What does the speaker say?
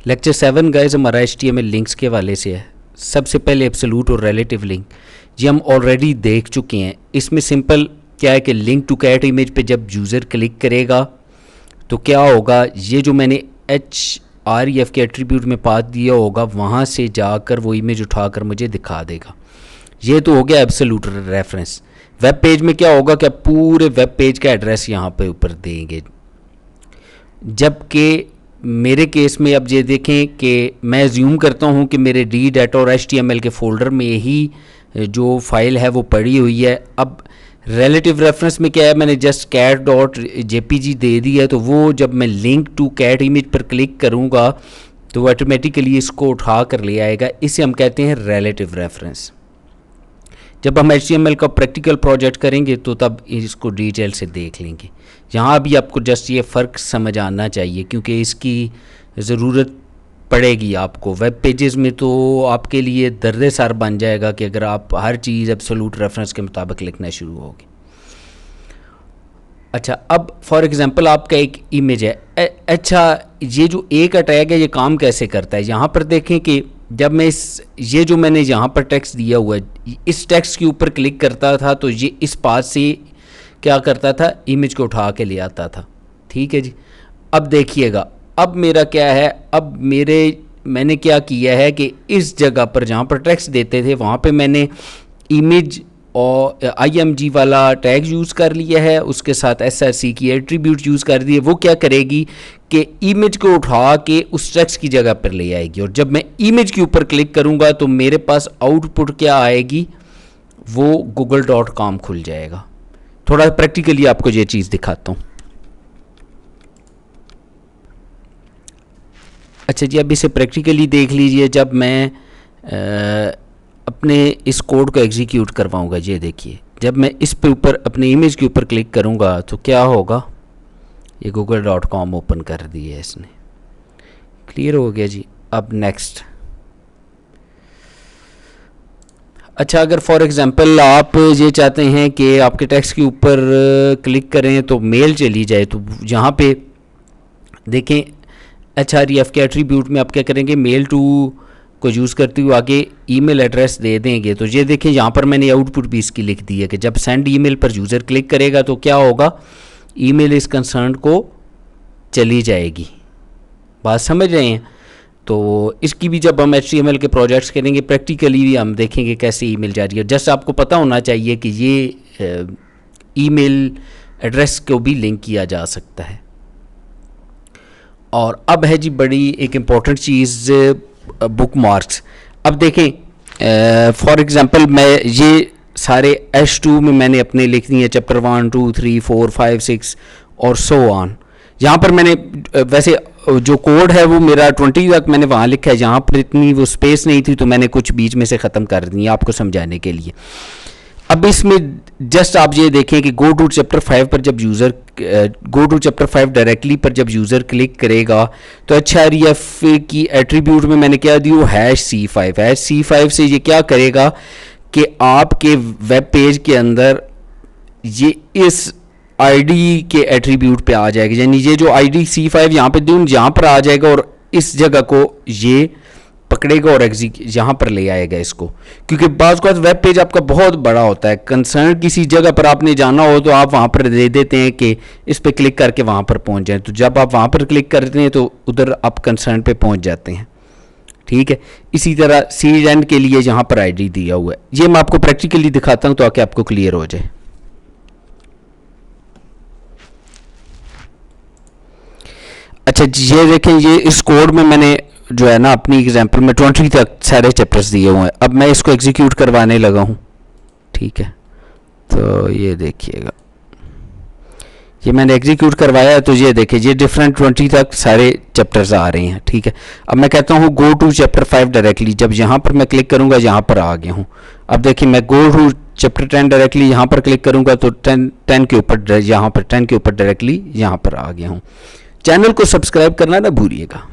Lecture 7 guys हमारा HTML links के हवाले से है। सबसे पहले एब्सोल्यूट और रिलेटिव लिंक जी हम ऑलरेडी देख चुके हैं। इसमें सिंपल क्या है कि लिंक टू कैट इमेज पे जब यूज़र क्लिक करेगा तो क्या होगा, ये जो मैंने href के एट्रीब्यूट में पाथ दिया होगा वहाँ से जाकर वो इमेज उठाकर मुझे दिखा देगा। ये तो हो गया एब्सोल्यूट रेफरेंस। वेब पेज में क्या होगा कि पूरे वेब पेज का एड्रेस यहाँ पे ऊपर देंगे, जबकि मेरे केस में अब ये देखें कि मैं अज्यूम करता हूँ कि मेरे डी डाटा और HTML के फोल्डर में ही जो फाइल है वो पड़ी हुई है। अब रिलेटिव रेफरेंस में क्या है, मैंने जस्ट cat.jpg दे दी है, तो वो जब मैं लिंक टू कैट इमेज पर क्लिक करूँगा तो वो ऑटोमेटिकली इसको उठा कर ले आएगा। इसे हम कहते हैं रिलेटिव रेफरेंस। जब हम HTML का प्रैक्टिकल प्रोजेक्ट करेंगे तो तब इसको डिटेल से देख लेंगे। यहाँ भी आपको जस्ट ये फ़र्क समझ आना चाहिए क्योंकि इसकी ज़रूरत पड़ेगी आपको। वेब पेजेस में तो आपके लिए दर्द सर बन जाएगा कि अगर आप हर चीज़ एब्सोल्यूट रेफरेंस के मुताबिक लिखना शुरू होगी। अच्छा, अब फॉर एग्जांपल आपका एक इमेज है। अच्छा, ये जो ए का टैग है ये काम कैसे करता है, यहाँ पर देखें कि जब मैं ये जो मैंने यहाँ पर टेक्स्ट दिया हुआ है इस टेक्स्ट के ऊपर क्लिक करता था तो ये इस पाथ से क्या करता था, इमेज को उठा के ले आता था। ठीक है जी। अब देखिएगा, अब मेरा क्या है, अब मैंने क्या किया है कि इस जगह पर जहाँ पर टेक्स्ट देते थे वहाँ पे मैंने इमेज और img वाला टैग यूज़ कर लिया है, उसके साथ src की एट्रीब्यूट यूज़ कर दिए। वो क्या करेगी कि इमेज को उठा के उस टेक्स्ट की जगह पर ले आएगी, और जब मैं इमेज के ऊपर क्लिक करूँगा तो मेरे पास आउटपुट क्या आएगी, वो google.com खुल जाएगा। थोड़ा प्रैक्टिकली आपको ये चीज़ दिखाता हूँ। अच्छा जी, अब इसे प्रैक्टिकली देख लीजिए। जब मैं अपने इस कोड को एग्जीक्यूट करवाऊँगा, ये देखिए, जब मैं इस पे ऊपर अपने इमेज के ऊपर क्लिक करूँगा तो क्या होगा, ये google.com ओपन कर दी है इसने। क्लियर हो गया जी। अब नेक्स्ट। अच्छा, अगर फॉर एग्जांपल आप ये चाहते हैं कि आपके टेक्स्ट के ऊपर क्लिक करें तो मेल चली जाए, तो यहाँ पे देखें href के एट्रीब्यूट में आप क्या करेंगे, मेल टू को यूज़ करते हुए आगे ईमेल एड्रेस दे देंगे। तो ये देखें यहाँ पर मैंने आउटपुट भी इसकी लिख दी है कि जब सेंड ईमेल पर यूज़र क्लिक करेगा तो क्या होगा, ईमेल इस कंसर्न को चली जाएगी। बात समझ रहे हैं? तो इसकी भी जब हम HTML के प्रोजेक्ट्स करेंगे प्रैक्टिकली भी हम देखेंगे कैसे ईमेल जा रही है। जस्ट आपको पता होना चाहिए कि ये ईमेल एड्रेस को भी लिंक किया जा सकता है। और अब है जी बड़ी एक इम्पॉर्टेंट चीज़, बुक मार्क्स। अब देखें फॉर एग्ज़ाम्पल मैं ये सारे H2 में मैंने अपने लिख दिए चैप्टर 1 2 3 4 5 6 और सो ऑन। यहाँ पर मैंने वैसे जो कोड है वो मेरा 20 तक मैंने वहाँ लिखा है, यहाँ पर इतनी वो स्पेस नहीं थी तो मैंने कुछ बीच में से ख़त्म कर दी आपको समझाने के लिए। अब इसमें जस्ट आप ये देखें कि गो टू चैप्टर 5 पर जब user go to chapter 5 directly पर जब यूज़र क्लिक करेगा तो href की एट्रीब्यूट में मैंने क्या दी, वो #c5। #c5 से ये क्या करेगा कि आपके वेब पेज के अंदर ये इस आईडी के एट्रीब्यूट पे आ जाएगा, यानी ये जो आईडी C5 यहाँ पे दूँ यहाँ पर आ जाएगा और इस जगह को ये पकड़ेगा और यहाँ पर ले आएगा इसको। क्योंकि बाज़ का वेब पेज आपका बहुत बड़ा होता है, कंसर्न किसी जगह पर आपने जाना हो तो आप वहाँ पर दे देते हैं कि इस पर क्लिक करके वहाँ पर पहुँच जाए। तो जब आप वहाँ पर क्लिक करते हैं तो उधर आप कंसर्न पे पहुँच जाते हैं। ठीक है, इसी तरह CN के लिए यहाँ पर आईडी दिया हुआ है। ये मैं आपको प्रैक्टिकली दिखाता हूँ ताकि आपको क्लियर हो जाए। अच्छा, ये देखें, ये इस कोड में मैंने जो है ना अपनी एग्जांपल में 20 तक सारे चैप्टर्स दिए हुए हैं। अब मैं इसको एग्जीक्यूट करवाने लगा हूँ। ठीक है, तो ये देखिएगा, ये मैंने एग्जीक्यूट करवाया तो ये देखिए ये डिफरेंट 20 तक सारे चैप्टर्स आ रहे हैं। ठीक है, अब मैं कहता हूँ गो टू चैप्टर 5 डायरेक्टली। जब यहाँ पर मैं क्लिक करूँगा यहाँ पर आ गया हूँ। अब देखिए मैं गो टू चैप्टर 10 डायरेक्टली यहाँ पर क्लिक करूँगा तो 10 के ऊपर यहाँ पर 10 के ऊपर डायरेक्टली यहाँ पर आ गया हूँ। चैनल को सब्सक्राइब करना ना भूलिएगा।